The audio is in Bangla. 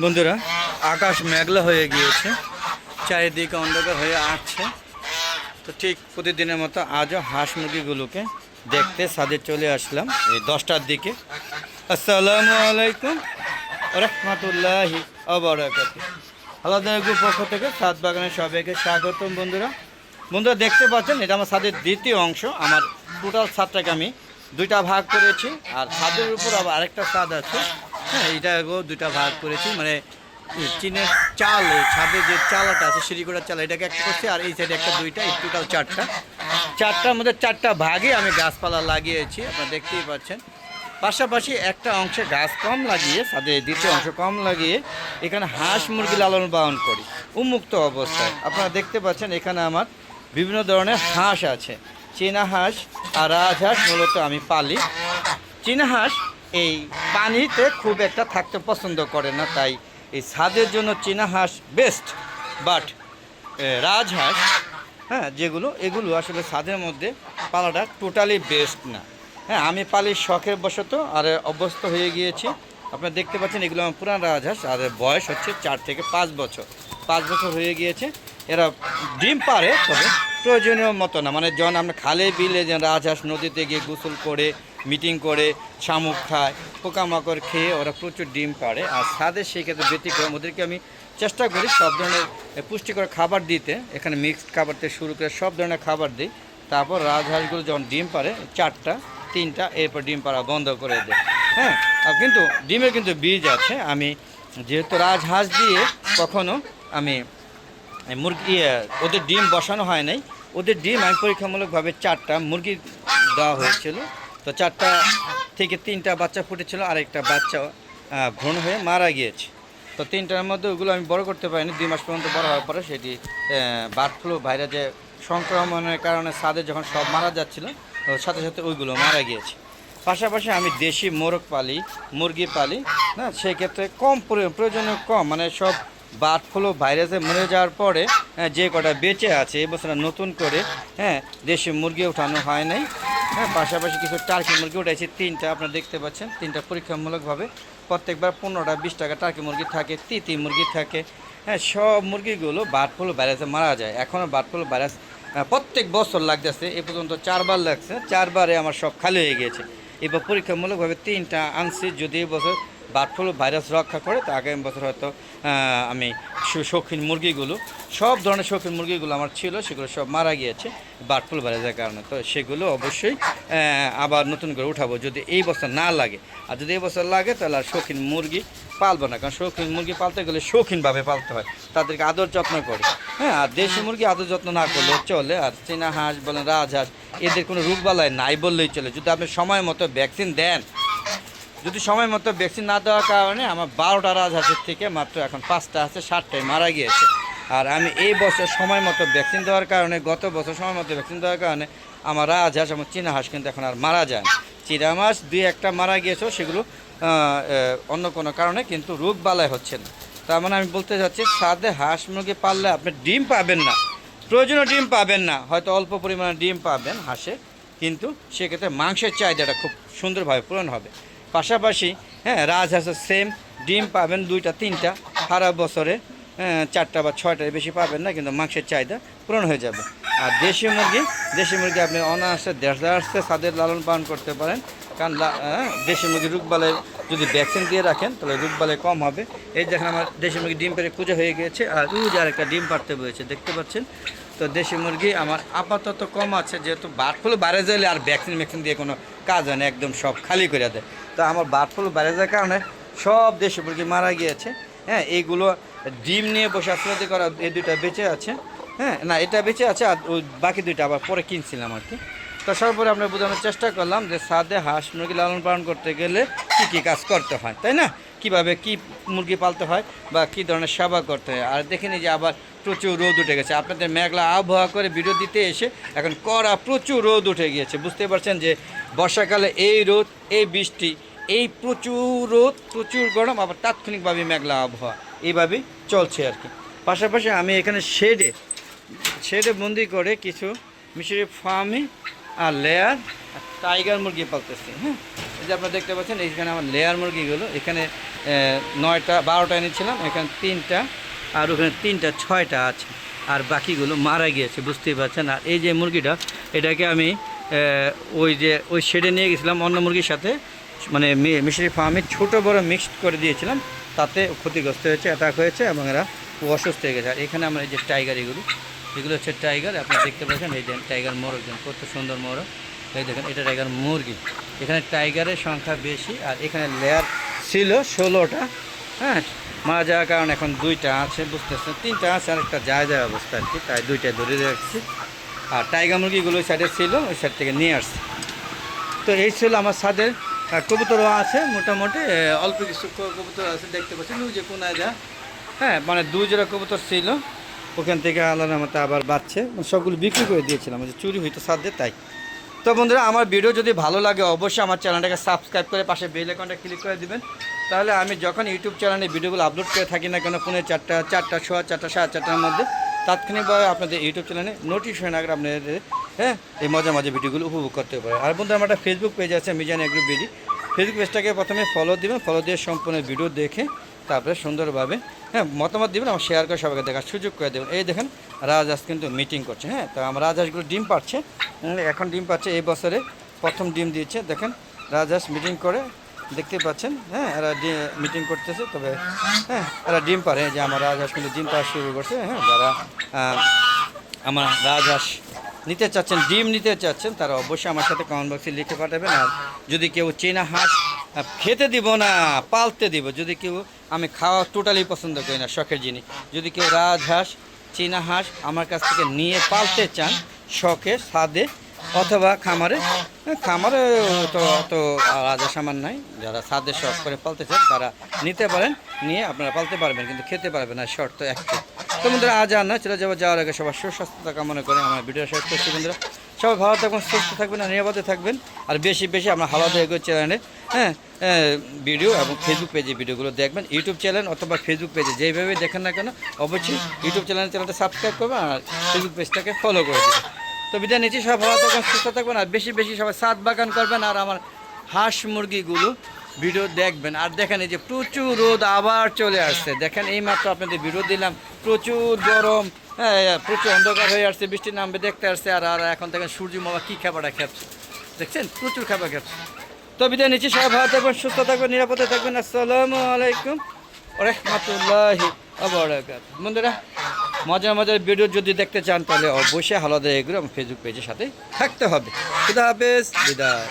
বন্ধুরা, আকাশ মেঘলা হয়ে গিয়েছে, চারিদিকে অন্ধকার হয়ে আসছে। তো ঠিক প্রতিদিনের মতো আজও হাঁস মুরগিগুলোকে দেখতে ছাদে চলে আসলাম এই 10টার দিকে। আসসালামু আলাইকুম রহমতুল্লাহি আবরাকাতুহু। আলাদা গ্রুপ পক্ষ থেকে ছাদ বাগানের সবাইকে স্বাগতম। বন্ধুরা দেখতে পাচ্ছেন, এটা আমার ছাদের দ্বিতীয় অংশ। আমার টোটাল ছাদটাকে আমি দুইটা ভাগ করেছি, আর ছাদের উপর আবার আরেকটা ছাদ আছে। হ্যাঁ, এইটাকেও দুইটা ভাগ করেছি, মানে চিনের চাল, ছাদের যে চালাটা আছে সিঁড়িগোড়ার চাল, এটাকে একটা করছি, আর এই সাইডে একটা, দুইটা, এই টোটাল চারটার মধ্যে চারটা ভাগে আমি গাছপালা লাগিয়েছি, আপনারা দেখতেই পাচ্ছেন। পাশাপাশি একটা অংশে গাছ কম লাগিয়ে, ছাদের দ্বিতীয় অংশ কম লাগিয়ে এখানে হাঁস মুরগি লালন পালন করি উন্মুক্ত অবস্থায়। আপনারা দেখতে পাচ্ছেন এখানে আমার বিভিন্ন ধরনের হাঁস আছে। চীনা হাঁস আর রাজহাঁস মূলত আমি পালি। চীনা হাঁস এই পানিতে খুব একটা থাকতে পছন্দ করে না, তাই এই ছাদের জন্য চীনা হাঁস বেস্ট। বাট রাজহাঁস, হ্যাঁ, এগুলো আসলে ছাদের মধ্যে পালাটা টোটালি বেস্ট না। হ্যাঁ, আমি পালির শখের বশত আর অভ্যস্ত হয়ে গিয়েছি। আপনারা দেখতে পাচ্ছেন এগুলো আমার পুরান রাজহাঁস, আর বয়স হচ্ছে 4 থেকে 5 বছর। 5 বছর হয়ে গিয়েছে। এরা ডিম পারে, তবে প্রয়োজনীয় মতো না। মানে যখন আমরা খালে বিলে যে রাজহাঁস নদীতে গিয়ে গোসল করে, মিটিং করে, শামুক খায়, পোকামাকড় খেয়ে ওরা প্রচুর ডিম পারে। আর ছাদে সেই ক্ষেত্রে ব্যতিক্রম, ওদেরকে আমি চেষ্টা করি সব ধরনের পুষ্টিকর খাবার দিতে। এখানে মিক্সড খাবার থেকে শুরু করে সব ধরনের খাবার দিই। তারপর রাজহাঁসগুলো যখন ডিম পারে 4টা 3টা, এরপর ডিম পাড়া বন্ধ করে দেয়। হ্যাঁ, কিন্তু ডিমের কিন্তু বীজ আছে। আমি যেহেতু রাজহাঁস দিয়ে কখনো আমি মুরগি ওদের ডিম বসানো হয় নাই, ওদের ডিম আমি পরীক্ষামূলকভাবে 4টা মুরগি দেওয়া হয়েছিল। তো 4টা থেকে 3টা বাচ্চা ফুটেছিল, আর একটা বাচ্চা ভ্রূণ হয়ে মারা গিয়েছে। তো 3টার মধ্যে ওগুলো আমি বড় করতে পারিনি। 2 মাস পর্যন্ত বড় হওয়ার পরে সেটি বার্ড ফ্লু ভাইরাসের সংক্রমণের কারণে ছাদে যখন সব মারা যাচ্ছিল, সাথে সাথে ওইগুলো মারা গিয়েছে। পাশাপাশি আমি দেশি মোরগ পালি, মুরগি পালি। হ্যাঁ, সেক্ষেত্রে কম প্রয়োজনীয় কম, মানে সব বার্ড ফ্লু ভাইরাসে মরে যাওয়ার পরে যে কটা বেঁচে আছে, এবছর নতুন করে দেশি মুরগি ওঠানো হয় নাই। হ্যাঁ, পাশাপাশি কিছু টার্কি মুরগি উঠেছে 3টা, আপনারা দেখতে পাচ্ছেন। 3টা পরীক্ষামূলকভাবে প্রত্যেকবার 15-20 টাকা টার্কি মুরগি থাকে, তিতি মুরগি থাকে। হ্যাঁ, সব মুরগিগুলো বার্ড ফ্লু ভাইরাসে মারা যায়। এখনও বার্ড ফ্লু ভাইরাস প্রত্যেক বছর লাগতেছে। এ পর্যন্ত 4বার লাগছে, 4বারে আমার সব খালি হয়ে গিয়েছে। এবার পরীক্ষামূলকভাবে 3টা আনছি। যদি এবছর বার্ড ফ্লু ভাইরাস রক্ষা করে, তো আগামী বছর হয়তো আমি শৌখিন মুরগিগুলো, সব ধরনের শৌখিন মুরগিগুলো আমার ছিল, সেগুলো সব মারা গিয়েছে বার্ড ফ্লু ভাইরাসের কারণে। তো সেগুলো অবশ্যই আবার নতুন করে উঠাবো যদি এই বছর না লাগে। আর যদি এই বছর লাগে তাহলে আর শৌখিন মুরগি পালবো না, কারণ শৌখিন মুরগি পালতে গেলে শৌখিনভাবে পালতে হয়, তাদেরকে আদর যত্ন করে। হ্যাঁ, আর দেশি মুরগি আদর যত্ন না করলেও চলে। আর চীনা হাঁস বলেন, রাজহাঁস, এদের কোনো রোগবালাই নাই বললেই চলে, যদি আপনি সময় মতো ভ্যাকসিন দেন। যদি সময় মতো ভ্যাকসিন না দেওয়ার কারণে আমার 12টা রাজহাঁসের থেকে মাত্র এখন 5টা আছে, 7টায় মারা গিয়েছে। আর আমি এই বছর সময় মতো ভ্যাকসিন দেওয়ার কারণে, গত বছর সময় মতো ভ্যাকসিন দেওয়ার কারণে আমার রাজহাঁস, আমার চীনা হাঁস কিন্তু এখন আর মারা যায় না। চীনা মাছ 2-1টা মারা গিয়েছে, সেগুলো অন্য কোনো কারণে, কিন্তু রোগ বালাই হচ্ছে না। তার মানে আমি বলতে চাচ্ছি, ছাদে হাঁস মুরগি পাললে আপনি ডিম পাবেন না, প্রয়োজনীয় ডিম পাবেন না, হয়তো অল্প পরিমাণে ডিম পাবেন হাঁসে, কিন্তু সেক্ষেত্রে মাংসের চাহিদাটা খুব সুন্দরভাবে পূরণ হবে। পাশাপাশি রাজহাঁসের সেম ডিম পাবেন 2টা-3টা সারা বছরে, 4টা বা 6টার বেশি পাবেন না, কিন্তু মাংসের চাহিদা পূরণ হয়ে যাবে। আর দেশি মুরগি আপনি অনায়াসে 1.5 ছাদের লালন পালন করতে পারেন, কারণ দেশি মুরগি রোগবালাই যদি ভ্যাকসিন দিয়ে রাখেন তাহলে রোগবালাই কম হবে। এই দেখেন আমার দেশি মুরগি ডিম পেড়ে কুজো হয়ে গিয়েছে, আর আরেকটা ডিম পাড়তে বলেছে, দেখতে পাচ্ছেন। তো দেশি মুরগি আমার আপাতত কম আছে, যেহেতু বার্ড ফ্লু বাইরে যাইলে আর ভ্যাকসিন দিয়ে কোনো কাজ হয় না, একদম সব খালি করে দেয়। তো আমার বার্ড ফ্লু বাইরে যাওয়ার কারণে সব দেশি মুরগি মারা গিয়েছে। হ্যাঁ, এইগুলো ডিম নিয়ে বসে আসলে করা, এই 2টা বেঁচে আছে। হ্যাঁ, না, এটা বেঁচে আছে, আর ওই বাকি 2টা আবার পরে কিনছিলাম আর কি। তো সর্বোপরি আমরা বোঝানোর চেষ্টা করলাম যে ছাদে হাঁস মুরগি লালন পালন করতে গেলে কী কাজ করতে হয়, তাই না? কীভাবে কি মুরগি পালতে হয় বা কী ধরনের সেবা করতে হয়। আর দেখেনি যে আবার প্রচুর রোদ উঠে গেছে, আপনাদের মেঘলা আবহাওয়া করে ভিডিও দিতে এসে এখন কড়া প্রচুর রোদ উঠে গিয়েছে। বুঝতে পারছেন যে বর্ষাকালে এই রোদ, এই বৃষ্টি, এই প্রচুর রোদ, প্রচুর গরম, আবার তাৎক্ষণিকভাবে মেঘলা আবহাওয়া, এইভাবেই চলছে আর কি। পাশাপাশি আমি এখানে শেডে বন্দি করে কিছু মিশরি ফার্মি আর লেয়ার টাইগার মুরগি পালতেছি। হ্যাঁ, এই যে আপনারা দেখতে পাচ্ছেন, এইখানে আমার লেয়ার মুরগিগুলো, এখানে 9টা 12টা এনেছিলাম, এখানে 3টা, আর ওখানে 3টা 6টা আছে, আর বাকিগুলো মারা গিয়েছে, বুঝতেই পারছেন। আর এই যে মুরগিটা, এটাকে আমি ওই শেডে নিয়ে গেছিলাম অন্য মুরগির সাথে, মানে মিশরি ফার্মে ছোট বড় মিক্সড করে দিয়েছিলাম, তাতে ক্ষতিগ্রস্ত হয়েছে, অ্যাটাক হয়েছে এবং এরা অসুস্থ হয়ে গেছে। আর এখানে আমরা এই যে টাইগার, এগুলো হচ্ছে টাইগার, আপনি দেখতে পাচ্ছেন এই যে টাইগার মোরগ, কত সুন্দর মোরগ, এই দেখেন এটা টাইগার মুরগি। এখানে টাইগারের সংখ্যা বেশি, আর এখানে লেয়ার ছিল 16টা, হ্যাঁ, মারা যাওয়ার কারণে এখন 2টা আছে, বুঝতেছেন, 3টা আছে আর একটা যায় অবস্থা আর কি, তাই 2টা ধরে রাখছি। আর টাইগার মুরগিগুলো ওই সাইডে ছিল, ওই সাইড থেকে নিয়ে আসছি। তো এই ছিল আমার ছাদের। কবুতরও আছে মোটামুটি, অল্প কিছু কবুতর আছে, দেখতে পাচ্ছেন ওই যে কোনায় যা, হ্যাঁ, মানে 2 জোড়া কবুতর ছিল, ওখান থেকে আল্লাহর মতো আবার বাচ্চে, সবগুলো বিক্রি করে দিয়েছিলাম, যে চুরি হইতো ছাদে তাই। তো বন্ধুরা, আমার ভিডিও যদি ভালো লাগে অবশ্যই আমার চ্যানেলটাকে সাবস্ক্রাইব করে পাশে বেল আইকনটা ক্লিক করে দিবেন, তাহলে আমি যখন ইউটিউব চ্যানেলে ভিডিওগুলো আপলোড করে থাকি না কেন, 4টা, সোয়া 4টা, 4:30টার মধ্যে তাৎক্ষণিকভাবে আপনাদের ইউটিউব চ্যানেলে নোটিফিকেশন আগে আপনাদের, হ্যাঁ, এই মজা ভিডিওগুলো উপভোগ করতে পারে। আর বন্ধুরা, আমার একটা ফেসবুক পেজ আছে, মিজান এগ্রো বিডি, ফেসবুক পেজটাকে প্রথমে ফলো দিবেন, ফলো দিয়ে সম্পূর্ণ ভিডিও দেখে তারপরে সুন্দরভাবে, হ্যাঁ, মতামত দিবেন এবং শেয়ার করে সবাইকে দেখার সুযোগ করে দেবেন। এই দেখেন রাজহাঁস কিন্তু মিটিং করছে, হ্যাঁ, তো আমার রাজহাঁসগুলো ডিম পাচ্ছে, এখন ডিম পাচ্ছে, এই বছরে প্রথম ডিম দিয়েছে। দেখেন রাজহাঁস মিটিং করে, দেখতে পাচ্ছেন, হ্যাঁ, এরা মিটিং করতেছে, তবে হ্যাঁ এরা ডিম পারে, যে আমার রাজহাঁস কিন্তু ডিম পাওয়া শুরু করছে। হ্যাঁ, যারা আমার রাজহাঁস নিতে চাচ্ছেন, ডিম নিতে চাচ্ছেন, তারা অবশ্যই আমার সাথে কমেন্ট বক্সে লিখে পাঠাবেন। আর যদি কেউ চীনা হাঁস খেতে দিব না, পালতে দিব, যদি কেউ, আমি খাওয়া টোটালি পছন্দ করি না, শখের জিনিস, যদি কেউ রাজহাঁস, চীনা হাঁস আমার কাছ থেকে নিয়ে পালতে চান শখে, ছাদে অথবা খামারে, খামারে তো অত রাজহাঁস আমার নাই, যারা ছাদে শখ করে পালতে চান তারা নিতে পারেন, নিয়ে আপনারা পালতে পারবেন, কিন্তু খেতে পারবেন না, শর্ত একটাই। তো বন্ধুরা, আজ আর না, চলে যাওয়ার আগে সবার সুস্বাস্থ্যতা কামনা করে আমার ভিডিও শেষ করছি। বন্ধুরা, সবাই ভালো থাকবেন, সুস্থ থাকবেন আর নিরাপদে থাকবেন। আর বেশি বেশি আমরা হালাদা এগো চ্যানেলে, হ্যাঁ, ভিডিও এবং ফেসবুক পেজে ভিডিওগুলো দেখবেন। ইউটিউব চ্যানেল অথবা ফেসবুক পেজে যেইভাবে দেখেন না কেন, অবশ্যই ইউটিউব চ্যানেলটা সাবস্ক্রাইব করবেন আর ফেসবুক পেজটাকে ফলো করে দেবেন। তো বিদায় নিচ্ছি, সবাই ভালো থাকবেন, সুস্থ থাকবেন আর বেশি বেশি সবাই ছাদ বাগান করবেন আর আমার হাঁস মুরগিগুলো ভিডিও দেখবেন। আর দেখেন এই যে প্রচুর রোদ আবার চলে আসছে, দেখেন এই মাত্র আপনাদের ভিডিও দিলাম, প্রচুর গরম, হ্যাঁ, প্রচুর অন্ধকার হয়ে আসছে, বৃষ্টি নামবে দেখতে আসছে, আর এখন দেখেন সূর্য মামা কী খাবারটা খাচ্ছে, দেখছেন প্রচুর খাবার খাচ্ছে। তো বিদায় নিচ্ছি, সবাই ভালো থাকবেন, সুস্থ থাকবেন, নিরাপদে থাকবেন। আসসালামু আলাইকুম ওয়া রাহমাতুল্লাহি ওয়া বারাকাতুহু। বন্ধুরা, মজার ভিডিও যদি দেখতে চান তাহলে অবশ্যই হালাদা এগুলো আমার ফেসবুক পেজের সাথে থাকতে হবে। খুদা হাফেজ, বিদায়।